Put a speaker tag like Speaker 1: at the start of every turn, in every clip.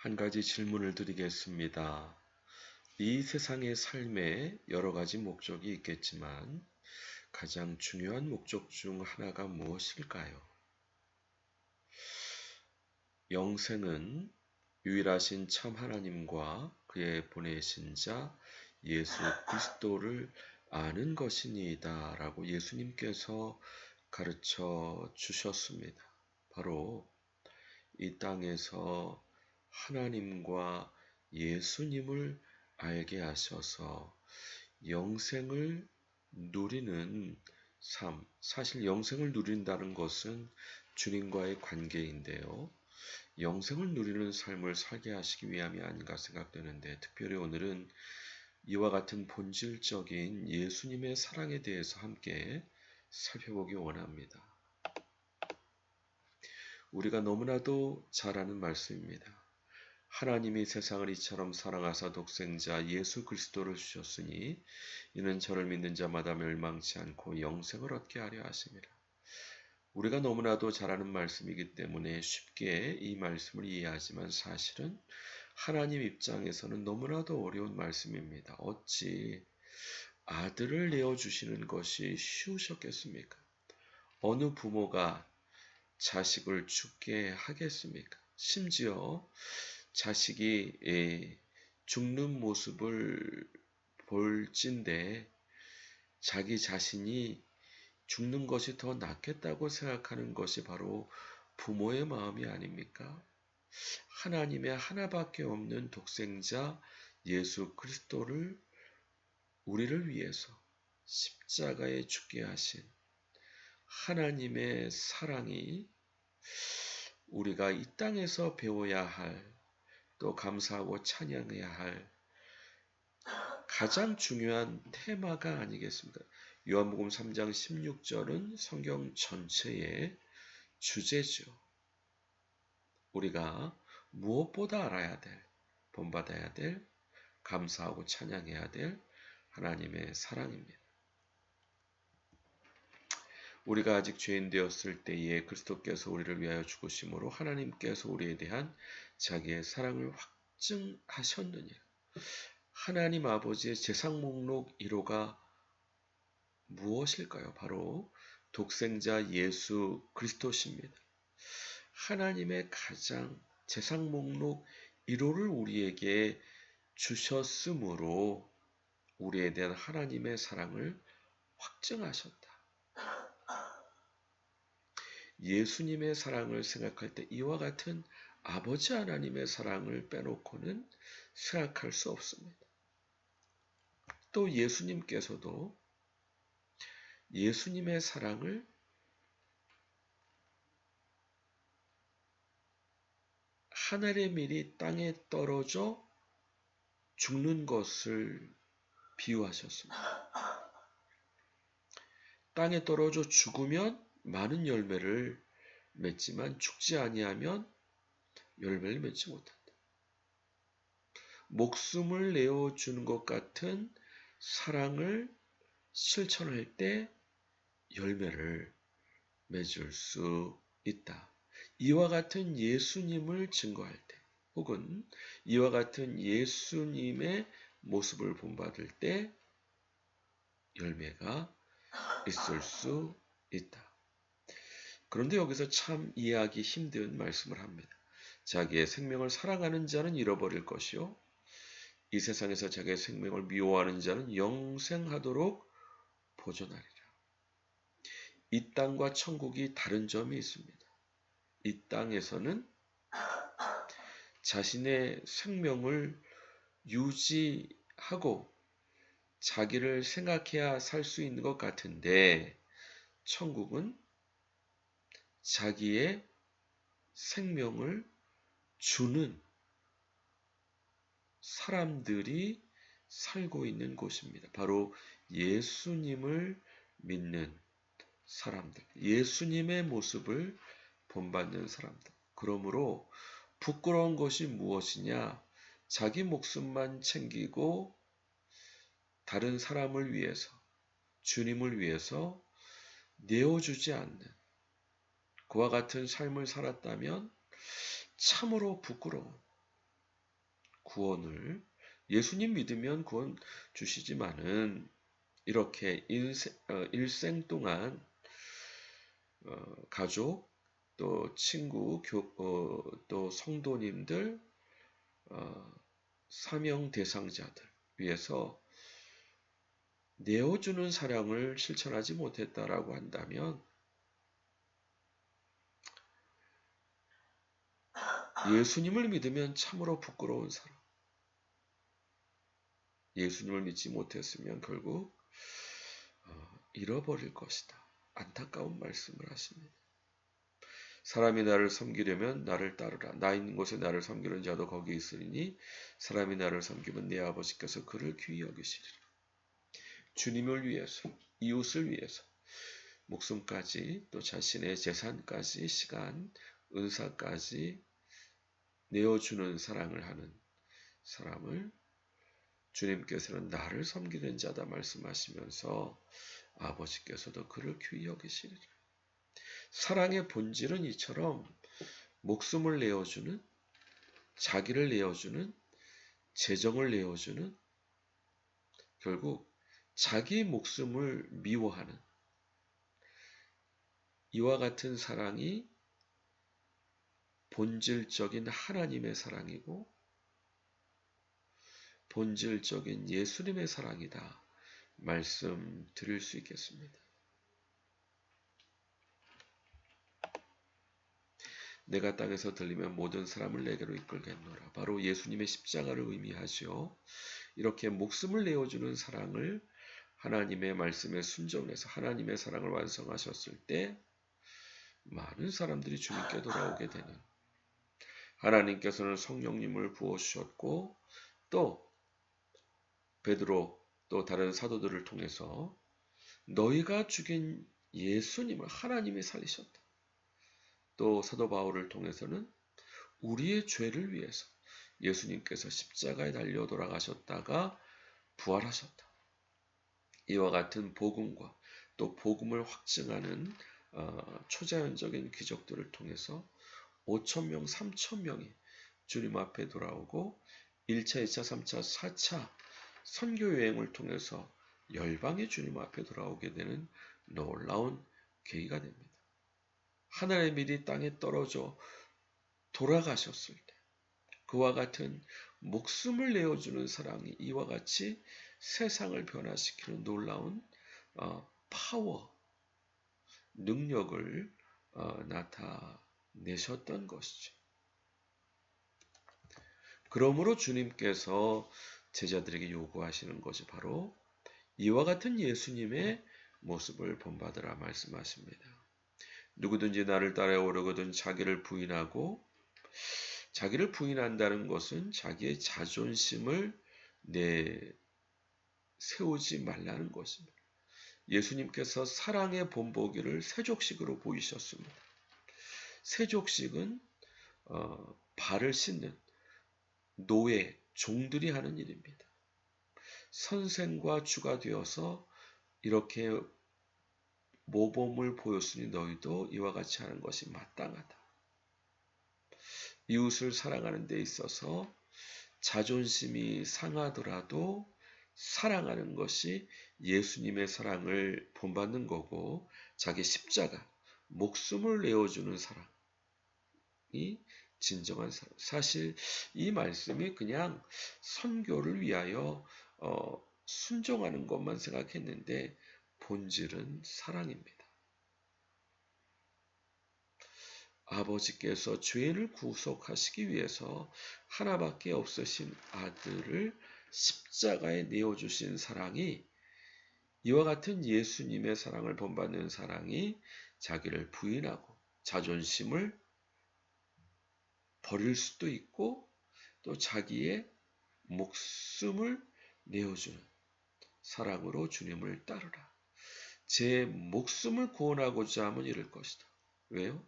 Speaker 1: 한 가지 질문을 드리겠습니다. 이 세상의 삶에 여러 가지 목적이 있겠지만 가장 중요한 목적 중 하나가 무엇일까요? 영생은 유일하신 참 하나님과 그의 보내신 자 예수 그리스도를 아는 것이니이다 라고 예수님께서 가르쳐 주셨습니다. 바로 이 땅에서 하나님과 예수님을 알게 하셔서 영생을 누리는 삶, 사실 영생을 누린다는 것은 주님과의 관계인데요. 영생을 누리는 삶을 살게 하시기 위함이 아닌가 생각되는데, 특별히 오늘은 이와 같은 본질적인 예수님의 사랑에 대해서 함께 살펴보기 원합니다. 우리가 너무나도 잘 아는 말씀입니다. 하나님이 세상을 이처럼 사랑하사 독생자 예수 그리스도를 주셨으니 이는 저를 믿는 자마다 멸망치 않고 영생을 얻게 하려 하심이라. 우리가 너무나도 잘 아는 말씀이기 때문에 쉽게 이 말씀을 이해하지만 사실은 하나님 입장에서는 너무나도 어려운 말씀입니다. 어찌 아들을 내어주시는 것이 쉬우셨겠습니까? 어느 부모가 자식을 죽게 하겠습니까? 심지어 자식이 죽는 모습을 볼진데 자기 자신이 죽는 것이 더 낫겠다고 생각하는 것이 바로 부모의 마음이 아닙니까? 하나님의 하나밖에 없는 독생자 예수 그리스도를 우리를 위해서 십자가에 죽게 하신 하나님의 사랑이 우리가 이 땅에서 배워야 할, 또 감사하고 찬양해야 할 가장 중요한 테마가 아니겠습니까? 요한복음 3장 16절은 성경 전체의 주제죠. 우리가 무엇보다 알아야 될, 본받아야 될, 감사하고 찬양해야 될 하나님의 사랑입니다. 우리가 아직 죄인 되었을 때에 그리스도께서 우리를 위하여 죽으심으로 하나님께서 우리에 대한 자기의 사랑을 확증하셨느니라. 하나님 아버지의 재상 목록 1호가 무엇일까요? 바로 독생자 예수 그리스도십니다. 하나님의 가장 재상 목록 1호를 우리에게 주셨으므로 우리에 대한 하나님의 사랑을 확증하셨다. 예수님의 사랑을 생각할 때 이와 같은 아버지 하나님의 사랑을 빼놓고는 생각할 수 없습니다. 또 예수님께서도 예수님의 사랑을 하늘의 밀이 땅에 떨어져 죽는 것을 비유하셨습니다. 땅에 떨어져 죽으면 많은 열매를 맺지만 죽지 아니하면 열매를 맺지 못한다. 목숨을 내어주는 것 같은 사랑을 실천할 때 열매를 맺을 수 있다. 이와 같은 예수님을 증거할 때, 혹은 이와 같은 예수님의 모습을 본받을 때 열매가 있을 수 있다. 그런데 여기서 참 이해하기 힘든 말씀을 합니다. 자기의 생명을 사랑하는 자는 잃어버릴 것이요, 이 세상에서 자기의 생명을 미워하는 자는 영생하도록 보존하리라. 이 땅과 천국이 다른 점이 있습니다. 이 땅에서는 자신의 생명을 유지하고 자기를 생각해야 살 수 있는 것 같은데, 천국은 자기의 생명을 주는 사람들이 살고 있는 곳입니다. 바로 예수님을 믿는 사람들, 예수님의 모습을 본받는 사람들. 그러므로 부끄러운 것이 무엇이냐? 자기 목숨만 챙기고 다른 사람을 위해서, 주님을 위해서 내어주지 않는 그와 같은 삶을 살았다면 참으로 부끄러운, 구원을 예수님 믿으면 구원 주시지만은 이렇게 일생 동안 가족 또 친구 또 성도님들 사명 대상자들 위해서 내어주는 사랑을 실천하지 못했다라고 한다면 예수님을 믿으면 참으로 부끄러운 사람. 예수님을 믿지 못했으면 결국 잃어버릴 것이다. 안타까운 말씀을 하십니다. 사람이 나를 섬기려면 나를 따르라. 나 있는 곳에 나를 섬기는 자도 거기 있으리니 사람이 나를 섬기면 내 아버지께서 그를 귀히 여기시리라. 주님을 위해서, 이웃을 위해서 목숨까지 또 자신의 재산까지 시간, 은사까지 내어주는 사랑을 하는 사람을 주님께서는 나를 섬기는 자다 말씀하시면서 아버지께서도 그를 귀히 여기시리라. 사랑의 본질은 이처럼 목숨을 내어주는, 자기를 내어주는, 재정을 내어주는, 결국 자기 목숨을 미워하는 이와 같은 사랑이 본질적인 하나님의 사랑이고 본질적인 예수님의 사랑이다 말씀드릴 수 있겠습니다. 내가 땅에서 들리면 모든 사람을 내게로 이끌겠노라. 바로 예수님의 십자가를 의미하죠. 이렇게 목숨을 내어주는 사랑을 하나님의 말씀에 순종해서 하나님의 사랑을 완성하셨을 때 많은 사람들이 주님께 돌아오게 되는, 하나님께서는 성령님을 부어주셨고 또 베드로 또 다른 사도들을 통해서 너희가 죽인 예수님을 하나님이 살리셨다. 또 사도 바울을 통해서는 우리의 죄를 위해서 예수님께서 십자가에 달려 돌아가셨다가 부활하셨다. 이와 같은 복음과 또 복음을 확증하는 초자연적인 기적들을 통해서 5,000명, 3,000명이 주님 앞에 돌아오고 1차, 2차, 3차, 4차 선교 여행을 통해서 열방의 주님 앞에 돌아오게 되는 놀라운 계기가 됩니다. 하늘의 밀이 땅에 떨어져 돌아가셨을 때 그와 같은 목숨을 내어주는 사랑이 이와 같이 세상을 변화시키는 놀라운 파워, 능력을 나타내셨던 것이죠. 그러므로 주님께서 제자들에게 요구하시는 것이 바로 이와 같은 예수님의 모습을 본받으라 말씀하십니다. 누구든지 나를 따라오려거든 자기를 부인하고, 자기를 부인한다는 것은 자기의 자존심을 세우지 말라는 것입니다. 예수님께서 사랑의 본보기를 세족식으로 보이셨습니다. 세족식은 발을 씻는 노예, 종들이 하는 일입니다. 선생과 주가 되어서 이렇게 모범을 보였으니 너희도 이와 같이 하는 것이 마땅하다. 이웃을 사랑하는 데 있어서 자존심이 상하더라도 사랑하는 것이 예수님의 사랑을 본받는 거고, 자기 십자가, 목숨을 내어주는 사랑이 진정한 사랑. 사실 이 말씀이 그냥 선교를 위하여 순종하는 것만 생각했는데 본질은 사랑입니다. 아버지께서 죄인을 구속하시기 위해서 하나밖에 없으신 아들을 십자가에 내어주신 사랑이, 이와 같은 예수님의 사랑을 본받는 사랑이 자기를 부인하고 자존심을 버릴 수도 있고 또 자기의 목숨을 내어주는 사랑으로 주님을 따르라. 제 목숨을 구원하고자 하면 이럴 것이다. 왜요?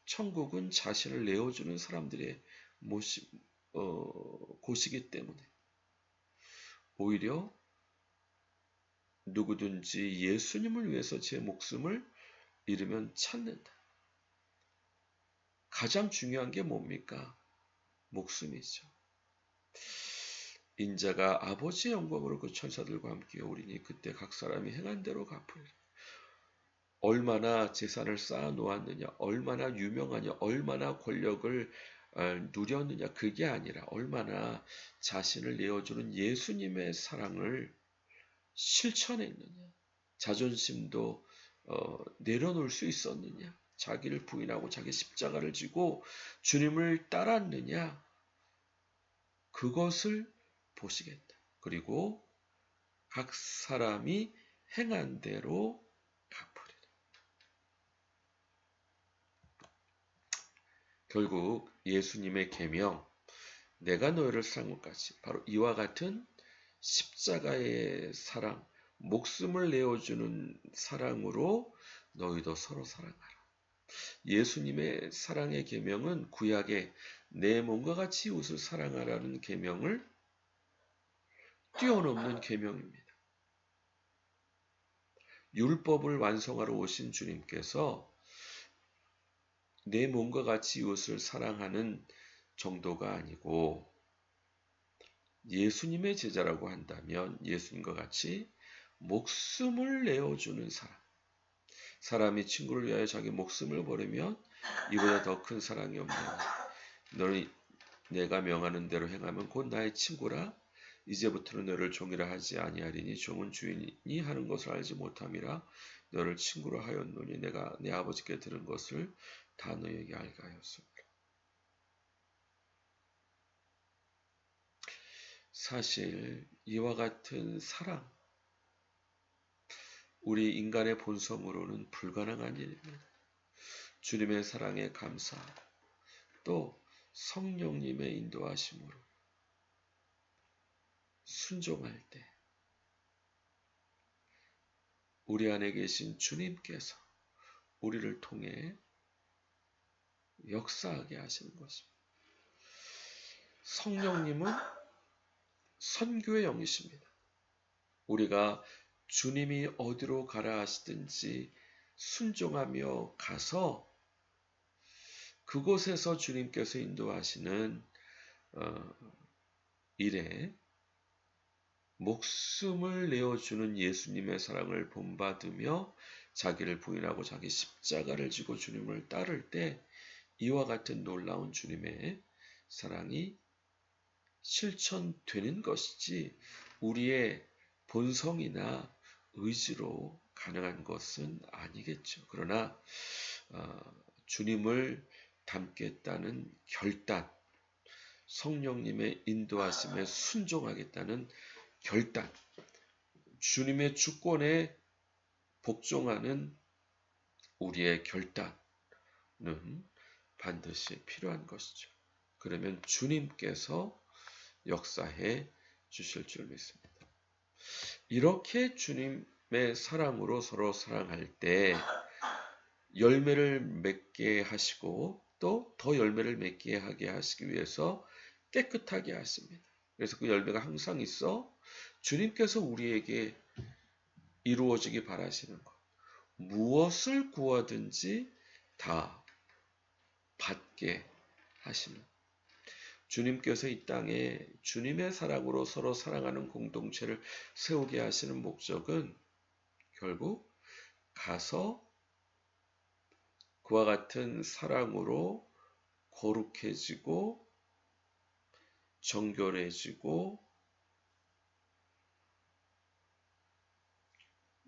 Speaker 1: 천국은 자신을 내어주는 사람들의 곳이기 때문에 오히려 누구든지 예수님을 위해서 제 목숨을 잃으면 찾는다. 가장 중요한 게 뭡니까? 목숨이죠. 인자가 아버지의 영광으로 그 천사들과 함께 오리니 그때 각 사람이 행한 대로 갚으리라. 얼마나 재산을 쌓아 놓았느냐, 얼마나 유명하냐, 얼마나 권력을 누렸느냐, 그게 아니라 얼마나 자신을 내어주는 예수님의 사랑을 실천했느냐, 자존심도 내려놓을 수 있었느냐, 자기를 부인하고 자기 십자가를 지고 주님을 따랐느냐, 그것을 보시겠다. 그리고 각 사람이 행한 대로 갚으리라. 결국 예수님의 계명, 내가 너희를 사랑한 것 같이, 바로 이와 같은 십자가의 사랑, 목숨을 내어주는 사랑으로 너희도 서로 사랑하라. 예수님의 사랑의 계명은 구약의 내 몸과 같이 이웃을 사랑하라는 계명을 뛰어넘는 계명입니다. 율법을 완성하러 오신 주님께서 내 몸과 같이 이웃을 사랑하는 정도가 아니고 예수님의 제자라고 한다면 예수님과 같이 목숨을 내어주는 사람, 사람이 친구를 위하여 자기 목숨을 버리면 이보다 더 큰 사랑이 없느니 너는 내가 명하는 대로 행하면 곧 나의 친구라. 이제부터는 너를 종이라 하지 아니하리니 종은 주인이 하는 것을 알지 못함이라. 너를 친구로 하였노니 내가 내 아버지께 들은 것을 다 너에게 알게 하였습니다. 사실 이와 같은 사랑, 우리 인간의 본성으로는 불가능한 일입니다. 주님의 사랑에 감사, 또 성령님의 인도하심으로 순종할 때 우리 안에 계신 주님께서 우리를 통해 역사하게 하시는 것입니다. 성령님은 선교의 영이십니다. 우리가 주님이 어디로 가라 하시든지 순종하며 가서 그곳에서 주님께서 인도하시는 일에 목숨을 내어주는 예수님의 사랑을 본받으며 자기를 부인하고 자기 십자가를 지고 주님을 따를 때 이와 같은 놀라운 주님의 사랑이 실천되는 것이지 우리의 본성이나 의지로 가능한 것은 아니겠죠. 그러나 주님을 닮겠다는 결단, 성령님의 인도하심에 순종하겠다는 결단, 주님의 주권에 복종하는 우리의 결단은 반드시 필요한 것이죠. 그러면 주님께서 역사해 주실 줄 믿습니다. 이렇게 주님의 사랑으로 서로 사랑할 때 열매를 맺게 하시고 또 더 열매를 맺게 하게 하시기 위해서 깨끗하게 하십니다. 그래서 그 열매가 항상 있어 주님께서 우리에게 이루어지기 바라시는 것, 무엇을 구하든지 다 받게 하시는, 주님께서 이 땅에 주님의 사랑으로 서로 사랑하는 공동체를 세우게 하시는 목적은 결국 가서 그와 같은 사랑으로 거룩해지고 정결해지고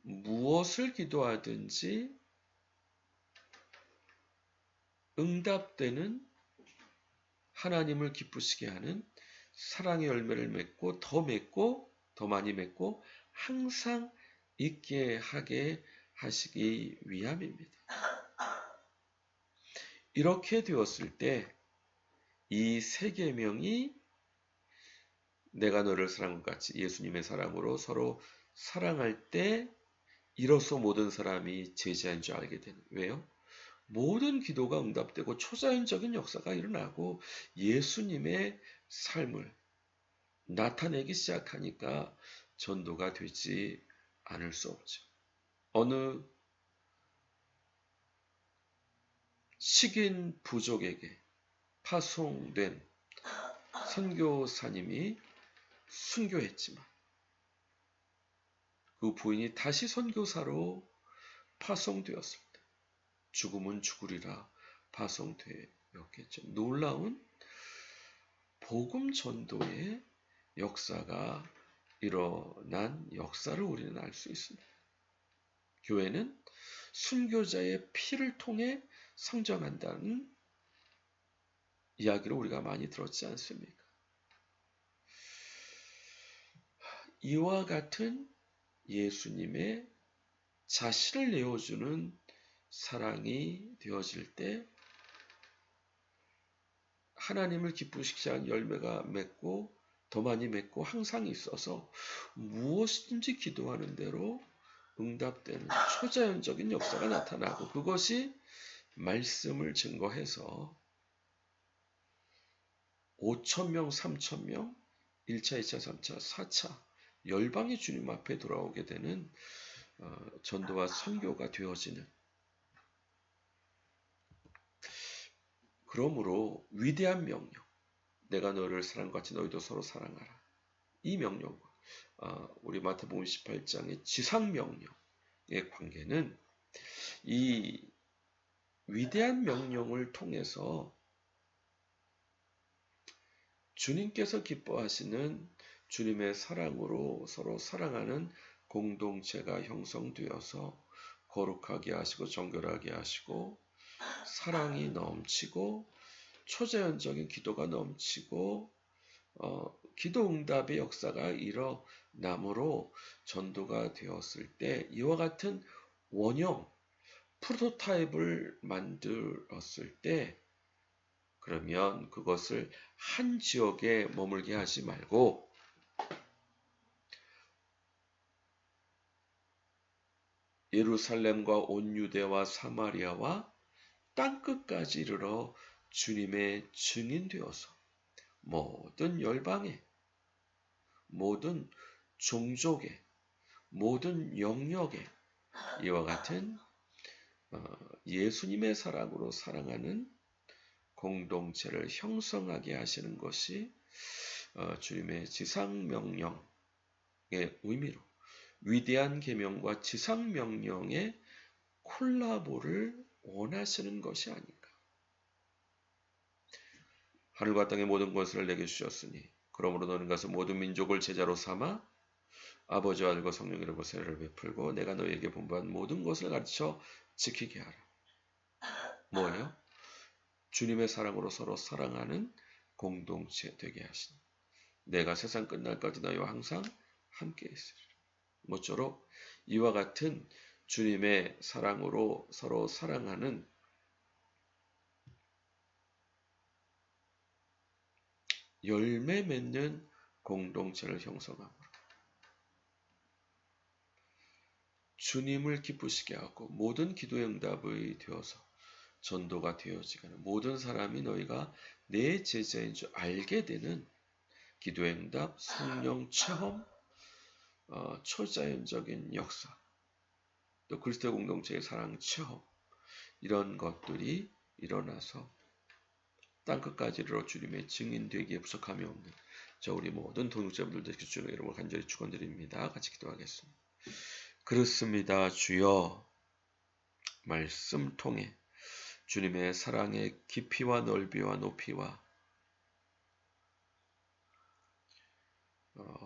Speaker 1: 무엇을 기도하든지 응답되는, 하나님을 기쁘시게 하는 사랑의 열매를 맺고 더 많이 맺고 항상 있게 하게 하시기 위함입니다. 이렇게 되었을 때 이 세 계명이 내가 너를 사랑한 것 같이 예수님의 사랑으로 서로 사랑할 때 이로써 모든 사람이 제자인 줄 알게 되는. 왜요? 모든 기도가 응답되고 초자연적인 역사가 일어나고 예수님의 삶을 나타내기 시작하니까 전도가 되지 않을 수 없죠. 어느 식인 부족에게 파송된 선교사님이 순교했지만 그 부인이 다시 선교사로 파송되었습니다. 죽음은 죽으리라 파송되었겠죠. 놀라운 복음 전도의 역사가 일어난 역사를 우리는 알 수 있습니다. 교회는 순교자의 피를 통해 성장한다는 이야기를 우리가 많이 들었지 않습니까? 이와 같은 예수님의 자신을 내어주는 사랑이 되어질 때 하나님을 기쁘시게 하는 열매가 맺고 더 많이 맺고 항상 있어서 무엇이든지 기도하는 대로 응답되는 초자연적인 역사가 나타나고 그것이 말씀을 증거해서 5,000명, 3,000명, 1차, 2차, 3차, 4차 열방이 주님 앞에 돌아오게 되는 전도와 선교가 되어지는 그러므로 위대한 명령 내가 너를 사랑같이 너희도 서로 사랑하라 이 명령과 우리 마태복음 18장의 지상명령의 관계는 이 위대한 명령을 통해서 주님께서 기뻐하시는 주님의 사랑으로 서로 사랑하는 공동체가 형성되어서 거룩하게 하시고 정결하게 하시고 사랑이 넘치고 초자연적인 기도가 넘치고 기도 응답의 역사가 일어나므로 전도가 되었을 때 이와 같은 원형 프로토타입을 만들었을 때 그러면 그것을 한 지역에 머물게 하지 말고 예루살렘과 온 유대와 사마리아와 땅끝까지 이르러 주님의 증인되어서 모든 열방에 모든 종족에 모든 영역에 이와 같은 예수님의 사랑으로 사랑하는 공동체를 형성하게 하시는 것이 주님의 지상명령의 의미로 위대한 계명과 지상명령의 콜라보를 원하시는 것이 아닌가. 하늘과 땅의 모든 것을 내게 주셨으니 그러므로 너는 가서 모든 민족을 제자로 삼아 아버지와 아들과 성령 이름으로 세례를 베풀고 내가 너희에게 분부한 모든 것을 가르쳐 지키게 하라. 뭐예요? 주님의 사랑으로 서로 사랑하는 공동체 되게 하시니 내가 세상 끝날까지 너희와 항상 함께 있으리라. 모쪼록 이와 같은 주님의 사랑으로 서로 사랑하는 열매 맺는 공동체를 형성함으로 주님을 기쁘시게 하고 모든 기도의 응답이 되어서 전도가 되어지가는 모든 사람이 너희가 내 제자인 줄 알게 되는 기도의 응답, 성령 체험, 초자연적인 역사, 또 그리스도 공동체의 사랑 체험 이런 것들이 일어나서 땅끝까지 이르러 주님의 증인되기에 부족함이 없는 저 우리 모든 동역자분들 되시길 주님의 이름으로 간절히 축원드립니다. 같이 기도하겠습니다. 그렇습니다. 주여 말씀 통해 주님의 사랑의 깊이와 넓이와 높이와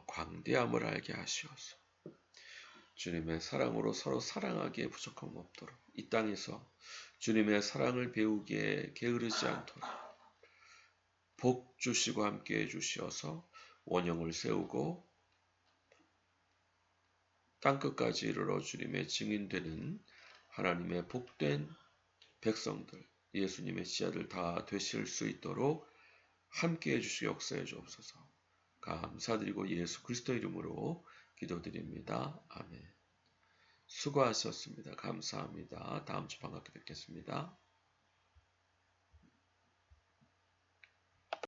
Speaker 1: 광대함을 알게 하시어서 주님의 사랑으로 서로 사랑하기에 부족함 없도록 이 땅에서 주님의 사랑을 배우기에 게으르지 않도록 복 주시고 함께해 주시어서 원형을 세우고 땅끝까지 이르러 주님의 증인되는 하나님의 복된 백성들 예수님의 씨앗을 다 되실 수 있도록 함께해 주시고 역사해 주옵소서. 감사드리고 예수 그리스도 이름으로 기도드립니다. 아멘. 수고하셨습니다. 감사합니다. 다음 주 반갑게 뵙겠습니다.